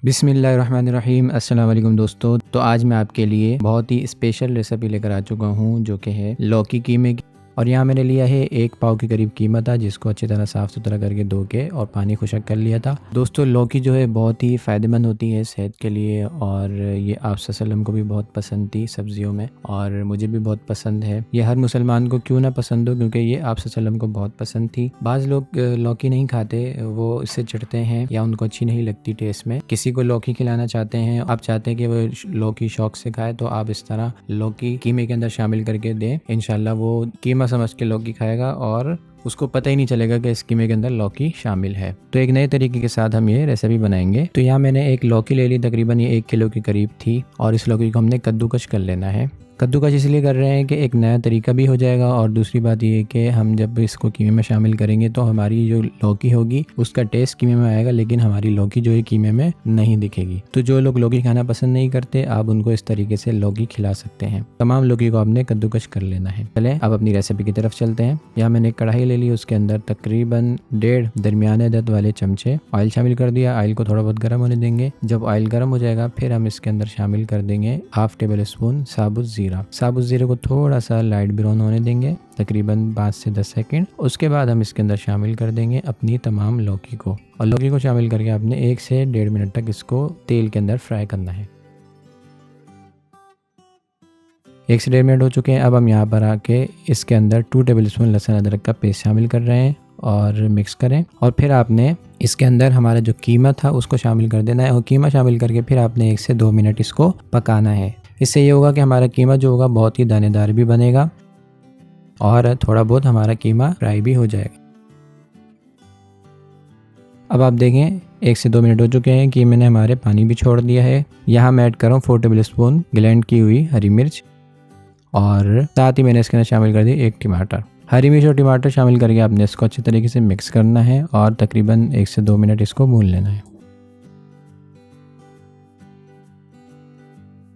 बिस्मिल्लाहिर्रहमानिर्रहीम। अस्सलाम वालेकुम दोस्तों। तो आज मैं आपके लिए बहुत ही स्पेशल रेसिपी लेकर आ चुका हूँ जो कि है लौकी कीमे की। और यहाँ मैंने लिया है 1 पाव के करीब कीमा था जिसको अच्छी तरह साफ़ सुथरा करके धो के और पानी खुशक कर लिया था। दोस्तों लौकी जो है बहुत ही फ़ायदेमंद होती है सेहत के लिए और ये आप सल्लल्लाहु को भी बहुत पसंद थी सब्जियों में और मुझे भी बहुत पसंद है। ये हर मुसलमान को क्यों ना पसंद हो क्योंकि ये आप सल्लल्लाहु को बहुत पसंद थी। बाज़ लोग लौकी नहीं खाते, वो इससे चिढ़ते हैं या उनको अच्छी नहीं लगती टेस्ट में। किसी को लौकी खिलाना चाहते हैं, आप चाहते हैं कि वो लौकी शौक से खाए तो आप इस तरह लौकी कीमे के अंदर शामिल करके दें। इंशाल्लाह वो कीमा समझ के लौकी खाएगा और उसको पता ही नहीं चलेगा कि इस कीमे के अंदर लौकी शामिल है। तो एक नए तरीके के साथ हम ये रेसिपी बनाएंगे। तो यहाँ मैंने एक लौकी ले ली, तकरीबन ये 1 किलो के करीब थी और इस लौकी को हमने कद्दूकश कर लेना है। कद्दूकश इसलिए कर रहे हैं कि एक नया तरीका भी हो जाएगा और दूसरी बात ये है कि हम जब इसको कीमे में शामिल करेंगे तो हमारी जो लौकी होगी उसका टेस्ट कीमे में आएगा, लेकिन हमारी लौकी जो है कीमे में नहीं दिखेगी। तो जो लोग लौकी खाना पसंद नहीं करते आप उनको इस तरीके से लौकी खिला सकते हैं। तमाम लौकी को आपने कद्दूकश कर लेना है। चले अब अपनी रेसिपी की तरफ चलते हैं। यहाँ मैंने एक कढ़ाई ले ली, उसके अंदर तकरीबन 1.5 दरमियाने अदद वाले चमचे ऑयल शामिल कर दिया। ऑयल को थोड़ा बहुत गर्म होने देंगे। जब ऑयल गर्म हो जाएगा फिर हम इसके अंदर शामिल कर देंगे 1/2 टेबल स्पून साबुत जीरा। साबुत जीरे को थोड़ा सा लाइट ब्राउन होने देंगे, तकरीबन 5 से 10 सेकंड। उसके बाद हम इसके अंदर शामिल कर देंगे अपनी तमाम लौकी को और लौकी को शामिल करके आपने 1 से 1.5 मिनट तक इसको तेल के अंदर फ्राई करना है। 1 से 1.5 मिनट हो चुके हैं। अब हम यहाँ पर आके इसके अंदर 2 टेबल स्पून लहसुन अदरक का पेस्ट शामिल कर रहे हैं और मिक्स करें। और फिर आपने इसके अंदर हमारा जो कीमा था उसको शामिल कर देना है और कीमा शामिल करके फिर आपने 1 से 2 मिनट इसको पकाना है। इससे ये होगा कि हमारा कीमा जो होगा बहुत ही दानेदार भी बनेगा और थोड़ा बहुत हमारा कीमा फ्राई भी हो जाएगा। अब आप देखें 1 से 2 मिनट हो चुके हैं, कीमे ने हमारे पानी भी छोड़ दिया है। यहाँ मैं ऐड कर रहा हूँ 4 टेबल स्पून ग्राइंड की हुई हरी मिर्च और साथ ही मैंने इसके अंदर शामिल कर दी 1 टमाटर। हरी मिर्च और टमाटर शामिल करके आपने इसको अच्छे तरीके से मिक्स करना है और तकरीबन 1 से 2 मिनट इसको भून लेना है।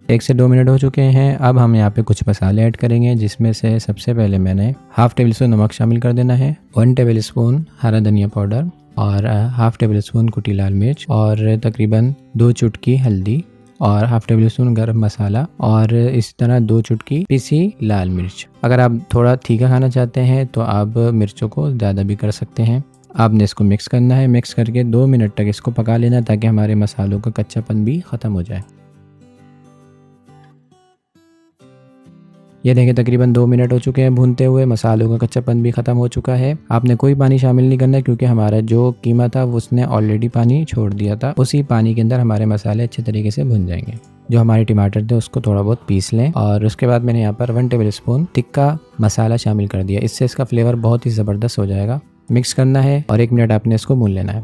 1 से 2 मिनट हो चुके हैं। अब हम यहाँ पे कुछ मसाले ऐड करेंगे, जिसमें से सबसे पहले मैंने 1/2 टेबल स्पून नमक शामिल कर देना है, 1 टेबल स्पून हरा धनिया पाउडर और 1/2 टेबल स्पून कुटी लाल मिर्च और तकरीबन 2 चुटकी हल्दी और 1/2 टेबल स्पून गरम मसाला और इसी तरह 2 चुटकी पिसी लाल मिर्च। अगर आप थोड़ा तीखा खाना चाहते हैं तो आप मिर्चों को ज़्यादा भी कर सकते हैं। आपने इसको मिक्स करना है, मिक्स करके 2 मिनट तक इसको पका लेना ताकि हमारे मसालों का कच्चापन भी ख़त्म हो जाए। ये देखें तकरीबन 2 मिनट हो चुके हैं भूनते हुए, मसालों का कच्चापन भी ख़त्म हो चुका है। आपने कोई पानी शामिल नहीं करना क्योंकि हमारा जो कीमा था उसने ऑलरेडी पानी छोड़ दिया था। उसी पानी के अंदर हमारे मसाले अच्छे तरीके से भुन जाएंगे। जो हमारे टमाटर थे उसको थोड़ा बहुत पीस लें और उसके बाद मैंने यहाँ पर 1 टेबल स्पून तिक्का मसाला शामिल कर दिया। इससे इसका फ्लेवर बहुत ही ज़बरदस्त हो जाएगा। मिक्स करना है और 1 मिनट आपने इसको भून लेना है।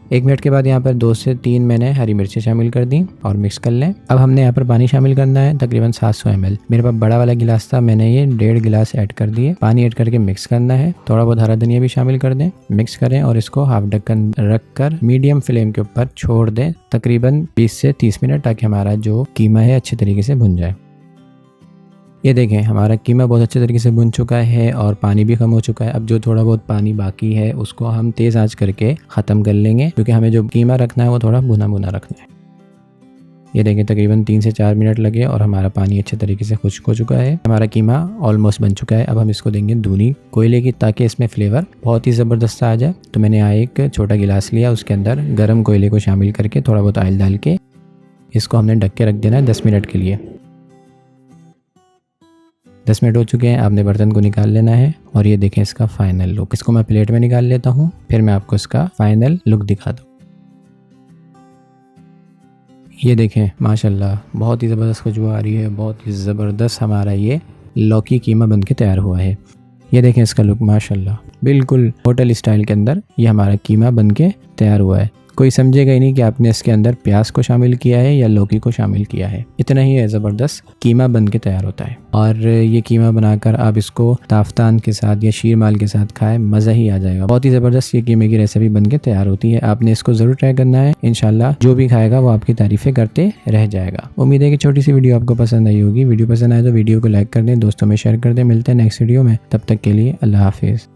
1 मिनट के बाद यहाँ पर 2 से 3 मैंने हरी मिर्चें शामिल कर दी और मिक्स कर लें। अब हमने यहाँ पर पानी शामिल करना है, तकरीबन 700 ml। मेरे पास बड़ा वाला गिलास था, मैंने ये 1.5 गिलास ऐड कर दिए। पानी ऐड करके मिक्स करना है। थोड़ा बहुत हरा धनिया भी शामिल कर दें, मिक्स करें और इसको हाफ ढक्कन रख कर मीडियम फ्लेम के ऊपर छोड़ दें तकरीबन 20 से 30 मिनट, ताकि हमारा जो कीमा है अच्छे तरीके से भुन जाए। ये देखें हमारा कीमा बहुत अच्छे तरीके से भुन चुका है और पानी भी कम हो चुका है। अब जो थोड़ा बहुत पानी बाकी है उसको हम तेज़ आंच करके ख़त्म कर लेंगे क्योंकि हमें जो कीमा रखना है वो थोड़ा भुना भुना रखना है। ये देखें तकरीबन 3 से 4 मिनट लगे और हमारा पानी अच्छे तरीके से खुश्क हो चुका है। हमारा कीमा ऑलमोस्ट बन चुका है। अब हम इसको देंगे धुनी कोयले की ताकि इसमें फ्लेवर बहुत ही ज़बरदस्त आ जाए। तो मैंने यहाँ एक छोटा गिलास लिया, उसके अंदर गर्म कोयले को शामिल करके थोड़ा बहुत ऑयल डाल के इसको हमने ढक के रख देना है 10 मिनट के लिए। 10 मिनट हो चुके हैं। आपने बर्तन को निकाल लेना है और ये देखें इसका फाइनल लुक। इसको मैं प्लेट में निकाल लेता हूँ, फिर मैं आपको इसका फाइनल लुक दिखा दूँ। ये देखें माशाल्लाह बहुत ही ज़बरदस्त खुशबू आ रही है, बहुत ही ज़बरदस्त हमारा ये लौकी कीमा बन के तैयार हुआ है। ये देखें इसका लुक माशाल्लाह बिल्कुल होटल स्टाइल के अंदर ये हमारा कीमा बन के तैयार हुआ है। कोई समझेगा ही नहीं कि आपने इसके अंदर प्याज को शामिल किया है या लौकी को शामिल किया है। इतना ही है ज़बरदस्त कीमा बन के तैयार होता है। और ये कीमा बनाकर आप इसको ताफ्तान के साथ या शीर माल के साथ खाएं, मज़ा ही आ जाएगा। बहुत ही ज़बरदस्त ये कीमे की रेसिपी बन के तैयार होती है। आपने इसको ज़रूर ट्राई करना है। इंशाल्लाह जो भी खाएगा वो आपकी तारीफ़ें करते रह जाएगा। उम्मीद है कि छोटी सी वीडियो आपको पसंद आई होगी। वीडियो पसंद आए तो वीडियो को लाइक कर दें, दोस्तों में शेयर कर दें। मिलते हैं नेक्स्ट वीडियो में, तब तक के लिए अल्लाह हाफिज़।